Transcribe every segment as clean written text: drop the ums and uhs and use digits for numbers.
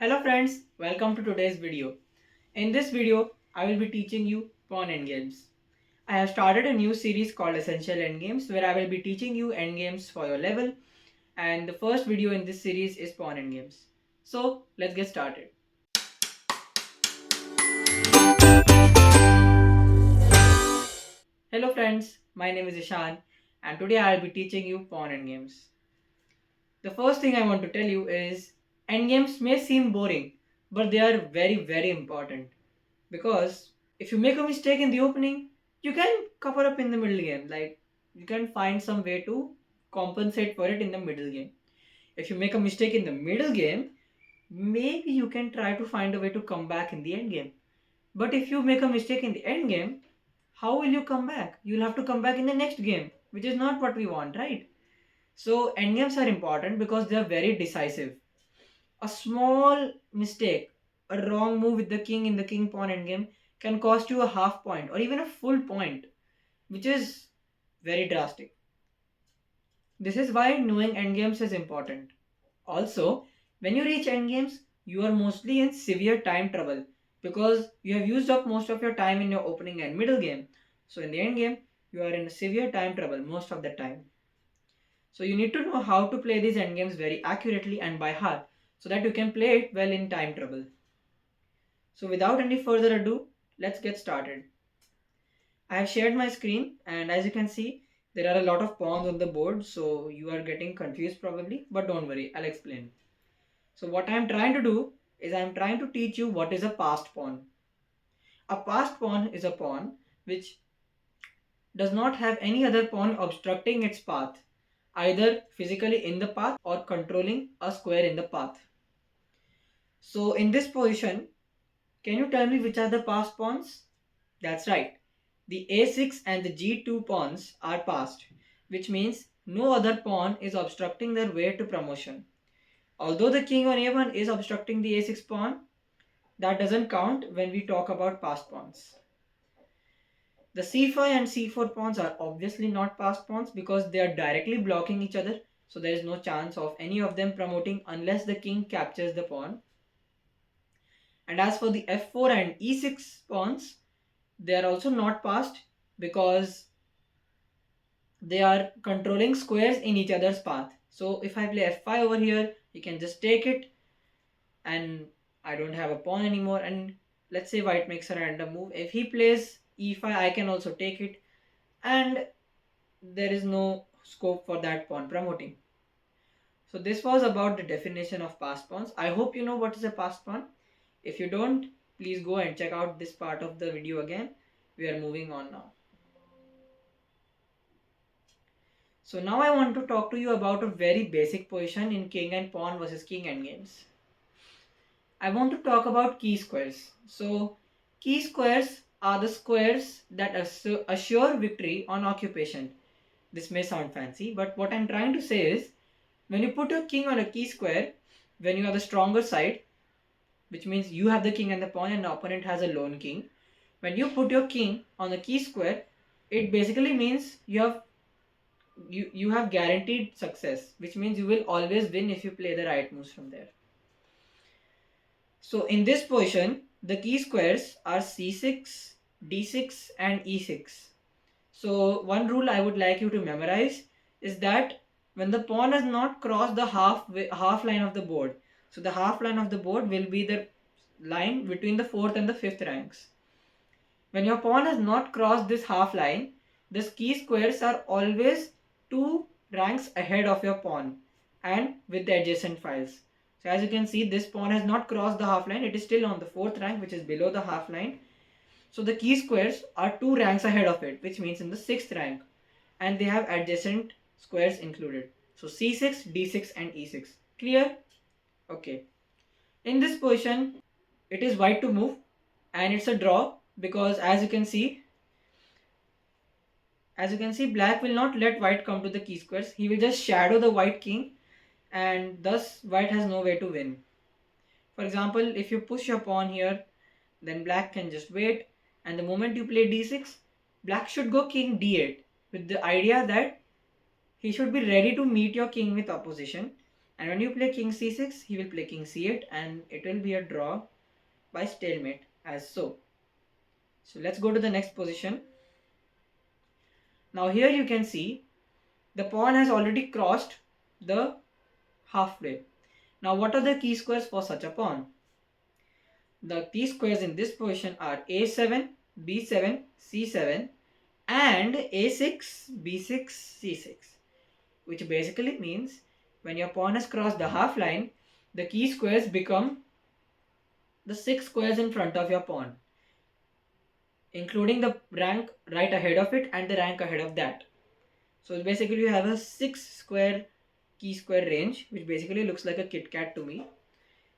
Hello friends, welcome to today's video. In this video, I will be teaching you pawn endgames. I have started a new series called Essential Endgames where I will be teaching you endgames for your level, and the first video in this series is pawn endgames. So let's get started. Hello friends, my name is Ishan and today I will be teaching you pawn endgames. The first thing I want to tell you is endgames may seem boring, but they are very important. Because if you make a mistake in the opening, you can cover up in the middle game. Like you can find some way to compensate for it in the middle game. If you make a mistake in the middle game, maybe you can try to find a way to come back in the end game. But if you make a mistake in the end game, how will you come back? You'll have to come back in the next game, which is not what we want, right? So end games are important because they are very decisive. A small mistake, a wrong move with the king in the king pawn endgame can cost you a half point or even a full point, which is very drastic. This is why knowing endgames is important. Also, when you reach endgames, you are mostly in severe time trouble because you have used up most of your time in your opening and middle game. So in the end game, you are in severe time trouble most of the time. So you need to know how to play these endgames very accurately and by heart so that you can play it well in time trouble. So without any further ado, let's get started. I have shared my screen and as you can see, there are a lot of pawns on the board, so you are getting confused probably, but don't worry, I'll explain. So what I am trying to do is I am trying to teach you what is a passed pawn. A passed pawn is a pawn which does not have any other pawn obstructing its path, either physically in the path or controlling a square in the path. So in this position, can you tell me which are the passed pawns? That's right. The a6 and the g2 pawns are passed, which means no other pawn is obstructing their way to promotion. Although the king on a1 is obstructing the a6 pawn, that doesn't count when we talk about passed pawns. The c5 and c4 pawns are obviously not passed pawns because they are directly blocking each other, so there is no chance of any of them promoting unless the king captures the pawn. And as for the f4 and e6 pawns, they are also not passed because they are controlling squares in each other's path. So if I play f5 over here, you can just take it and I don't have a pawn anymore. And let's say white makes a random move. If he plays e5, I can also take it and there is no scope for that pawn promoting. So this was about the definition of passed pawns. I hope you know what is a passed pawn. If you don't, please go and check out this part of the video again. We are moving on now. So now I want to talk to you about a very basic position in king and pawn versus king endgames. I want to talk about key squares. So key squares are the squares that assure victory on occupation. This may sound fancy, but what I'm trying to say is when you put your king on a key square, when you are the stronger side, which means you have the king and the pawn and the opponent has a lone king. When you put your king on a key square, it basically means you have guaranteed success, which means you will always win if you play the right moves from there. So in this position, the key squares are c6, d6 and e6. So one rule I would like you to memorize is that when the pawn has not crossed the half line of the board, so the half line of the board will be the line between the fourth and the fifth ranks. When your pawn has not crossed this half line, the key squares are always 2 ranks ahead of your pawn and with the adjacent files. So as you can see, this pawn has not crossed the half line. It is still on the 4th rank, which is below the half line. So the key squares are 2 ranks ahead of it, which means in the 6th rank. And they have adjacent squares included. So c6, d6 and e6. Clear? Okay. In this position, it is white to move and it's a draw because as you can see, black will not let white come to the key squares. He will just shadow the white king and thus white has no way to win. For example, if you push your pawn here, then black can just wait, and the moment you play d6, black should go king d8 with the idea that he should be ready to meet your king with opposition, And when you play king c6, he will play king c8 and it will be a draw by stalemate as so. So let's go to the next position. Now here you can see the pawn has already crossed the halfway. Now what are the key squares for such a pawn? The key squares in this position are a7, b7, c7 and a6, b6, c6, which basically means when your pawn has crossed the half line, the key squares become the 6 squares in front of your pawn, including the rank right ahead of it and the rank ahead of that. So basically you have a 6 square key square range, which basically looks like a Kit Kat to me.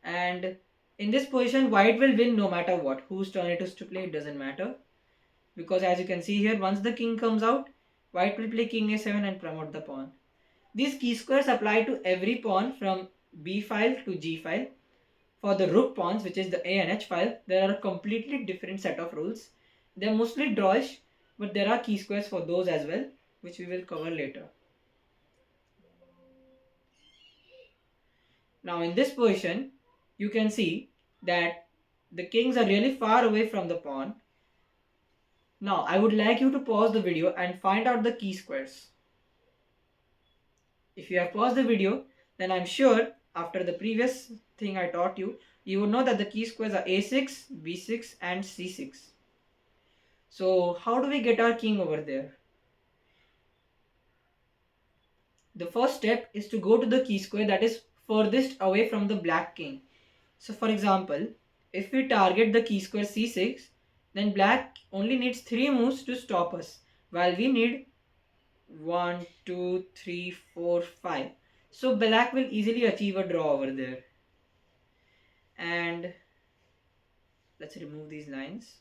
And in this position, white will win no matter what. Whose turn it is to play, it doesn't matter. Because as you can see here, once the king comes out, white will play king a7 and promote the pawn. These key squares apply to every pawn from b file to g file. For the rook pawns, which is the a and h file, there are a completely different set of rules. They are mostly drawish, but there are key squares for those as well, which we will cover later. Now in this position, you can see that the kings are really far away from the pawn. Now I would like you to pause the video and find out the key squares. If you have paused the video, then I'm sure after the previous thing I taught you, you would know that the key squares are a6, b6 and c6. So how do we get our king over there? The first step is to go to the key square that is furthest away from the black king. So for example, if we target the key square c6, then black only needs 3 moves to stop us, while we need 1, 2, 3, 4, 5. So black will easily achieve a draw over there. And let's remove these lines.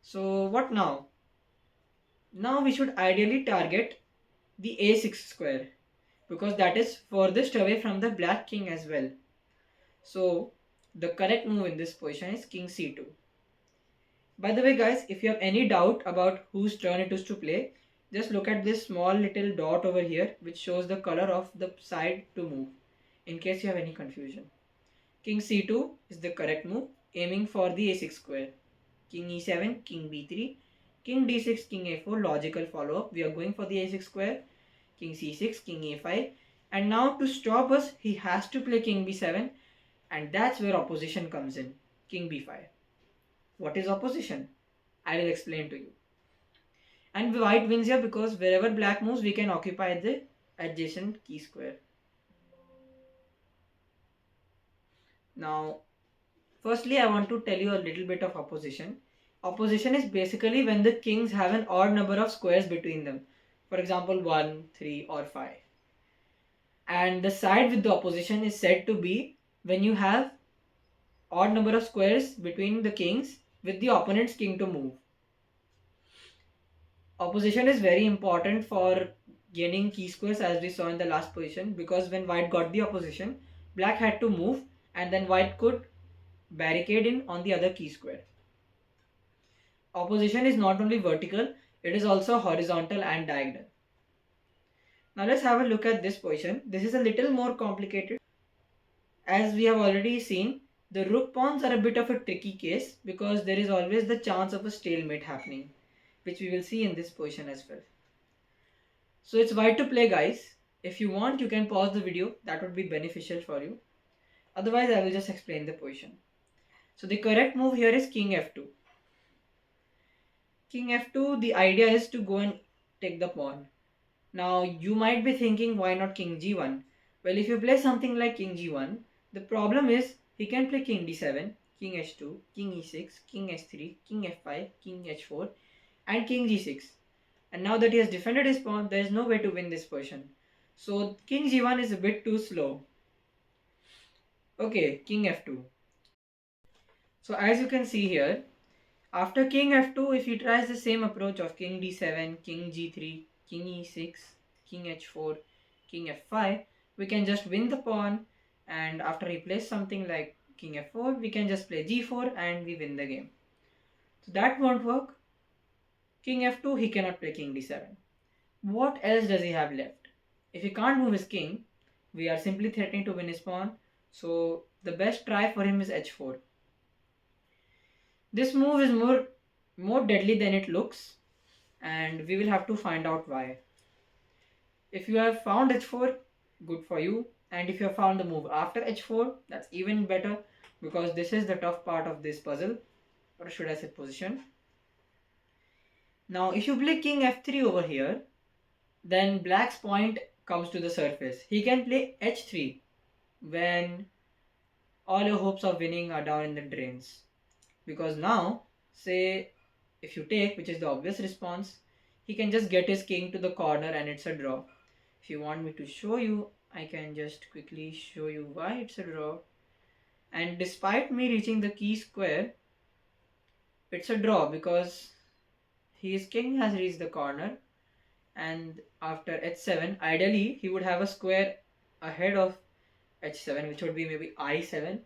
So what now? Now we should ideally target the a6 square, because that is furthest away from the black king as well. So the correct move in this position is king c2. By the way guys, if you have any doubt about whose turn it is to play, just look at this small little dot over here which shows the color of the side to move, in case you have any confusion. King c2 is the correct move, aiming for the a6 square. King e7, king b3, king d6, king a4, logical follow-up. We are going for the a6 square. King c6, king a5. And now to stop us, he has to play king b7. And that's where opposition comes in. King b5. What is opposition? I will explain to you. And white wins here because wherever black moves, we can occupy the adjacent key square. Now, firstly, I want to tell you a little bit of opposition. Opposition is basically when the kings have an odd number of squares between them. For example, 1, 3 or 5. And the side with the opposition is said to be when you have odd number of squares between the kings with the opponent's king to move. Opposition is very important for gaining key squares, as we saw in the last position, because when white got the opposition, black had to move and then white could barricade in on the other key square. Opposition is not only vertical, it is also horizontal and diagonal. Now let's have a look at this position. This is a little more complicated. As we have already seen, the rook pawns are a bit of a tricky case because there is always the chance of a stalemate happening, which we will see in this position as well. So it's white to play, guys. If you want, you can pause the video. That would be beneficial for you. Otherwise, I will just explain the position. So the correct move here is king f2. King f2, the idea is to go and take the pawn. Now you might be thinking, why not king g1? Well, if you play something like king g1, the problem is he can play king d7, king h2, king e6, king h3, king f5, king h4 and king g6. And now that he has defended his pawn, there is no way to win this position. So king g1 is a bit too slow. Okay, king f2. So as you can see here, after king f2, if he tries the same approach of king d7, king g3, king e6, king h4, king f5, we can just win the pawn, and after he plays something like king f4, we can just play g4 and we win the game. So that won't work. King f2, he cannot play king d7. What else does he have left? If he can't move his king, we are simply threatening to win his pawn. So the best try for him is h4. This move is more deadly than it looks, and we will have to find out why. If you have found h4, good for you. And if you have found the move after h4, that's even better, because this is the tough part of this puzzle, or should I say position. Now if you play king f3 over here, then black's point comes to the surface. He can play h3 when all your hopes of winning are down in the drains. Because now, say if you take, which is the obvious response, he can just get his king to the corner and it's a draw. If you want me to show you, I can just quickly show you why it's a draw. And despite me reaching the key square, it's a draw because his king has reached the corner, and after h7, ideally he would have a square ahead of h7, which would be maybe i7,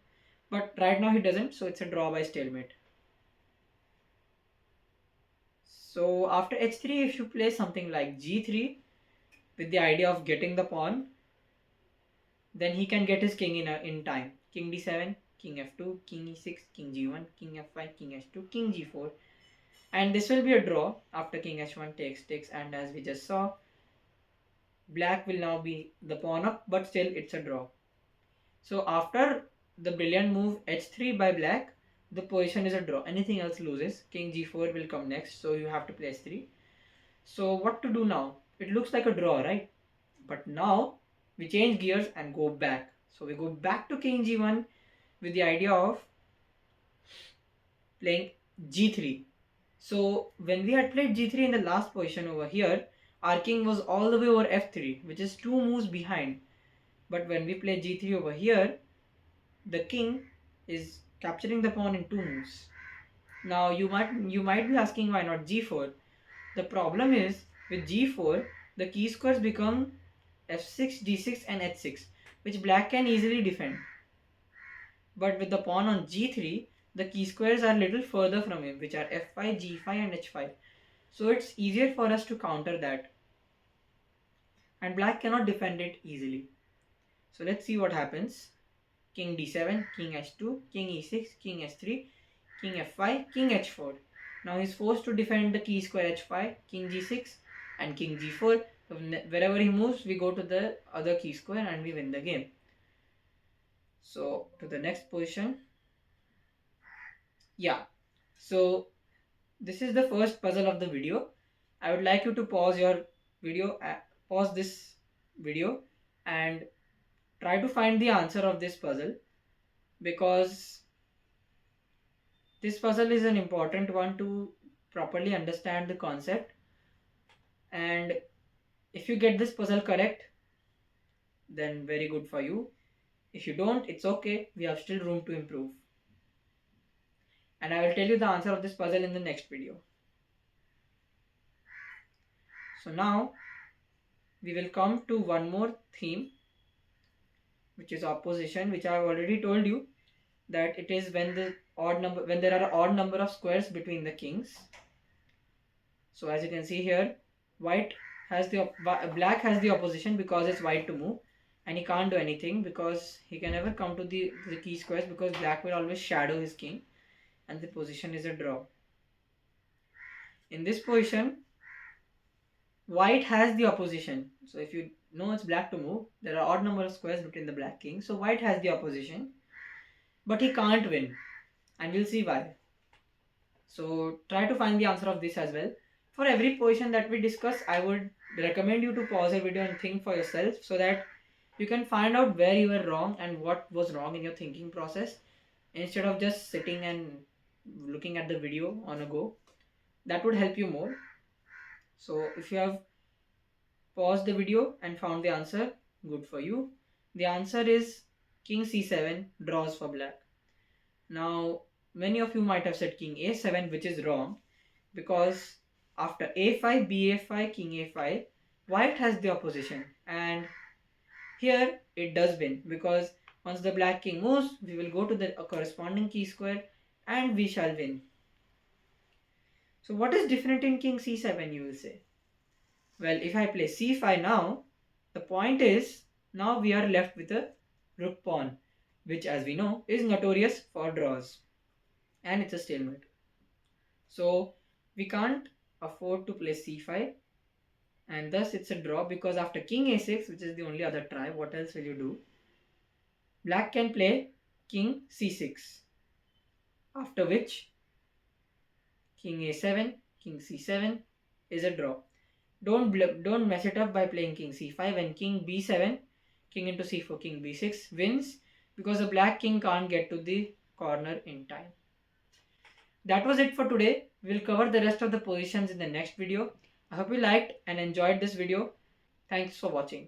but right now he doesn't, so it's a draw by stalemate. So after h3, if you play something like g3 with the idea of getting the pawn, then he can get his king in time. King d7, king f2, king e6, king g1, king f5, king h2, king g4. And this will be a draw after king h1 takes, and as we just saw, black will now be the pawn up, but still it's a draw. So after the brilliant move h3 by black, the position is a draw. Anything else loses. King g4 will come next, so you have to play h3. So what to do now? It looks like a draw, right? But now we change gears and go back. So we go back to king g1 with the idea of playing g3. So when we had played g3 in the last position over here, our king was all the way over f3, which is 2 moves behind. But when we play g3 over here, the king is capturing the pawn in 2 moves. Now you might be asking why not g4. The problem is with g4, the key squares become f6, d6 and h6, which black can easily defend. But with the pawn on g3, the key squares are a little further from him, which are f5, g5 and h5. So it's easier for us to counter that. And black cannot defend it easily. So let's see what happens. King d7, king h2, king e6, king h3, king f5, king h4. Now he's forced to defend the key square h5, king g6 and king g4. So wherever he moves, we go to the other key square and we win the game. So to the next position. Yeah, so this is the first puzzle of the video. I would like you to pause your video, pause this video and try to find the answer of this puzzle, because this puzzle is an important one to properly understand the concept. And if you get this puzzle correct, then very good for you. If you don't, it's okay, we have still room to improve. And I will tell you the answer of this puzzle in the next video. So now we will come to one more theme, which is opposition, which I have already told you that it is when there are odd number of squares between the kings. So as you can see here, black has the opposition because it's white to move, and he can't do anything because he can never come to the key squares, because black will always shadow his king, and the position is a draw. In this position, white has the opposition. So if you know it's black to move, there are odd number of squares between the black king, so white has the opposition, but he can't win, and we'll see why. So try to find the answer of this as well. For every position that we discuss, I would recommend you to pause the video and think for yourself, so that you can find out where you were wrong and what was wrong in your thinking process, instead of just sitting and looking at the video on a go. That would help you more. So if you have paused the video and found the answer, good for you. The answer is king c7 draws for black. Now many of you might have said king a7, which is wrong, because after a5, ba5, king a5, white has the opposition, and here it does win, because once the black king moves, we will go to the corresponding key square and we shall win. So what is different in king c7, you will say? Well, if I play c5 now, The point is, now we are left with a rook pawn, which as we know is notorious for draws, and it's a stalemate. So we can't afford to play c5, and thus it's a draw because after king a6, which is the only other try, what else will you do? Black can play king c6, after which king a7, king c7 is a draw. Don't mess it up by playing king c5 and king b7, king into c4, king b6 wins because the black king can't get to the corner in time. That was it for today. We'll cover the rest of the positions in the next video. I hope you liked and enjoyed this video. Thanks for watching.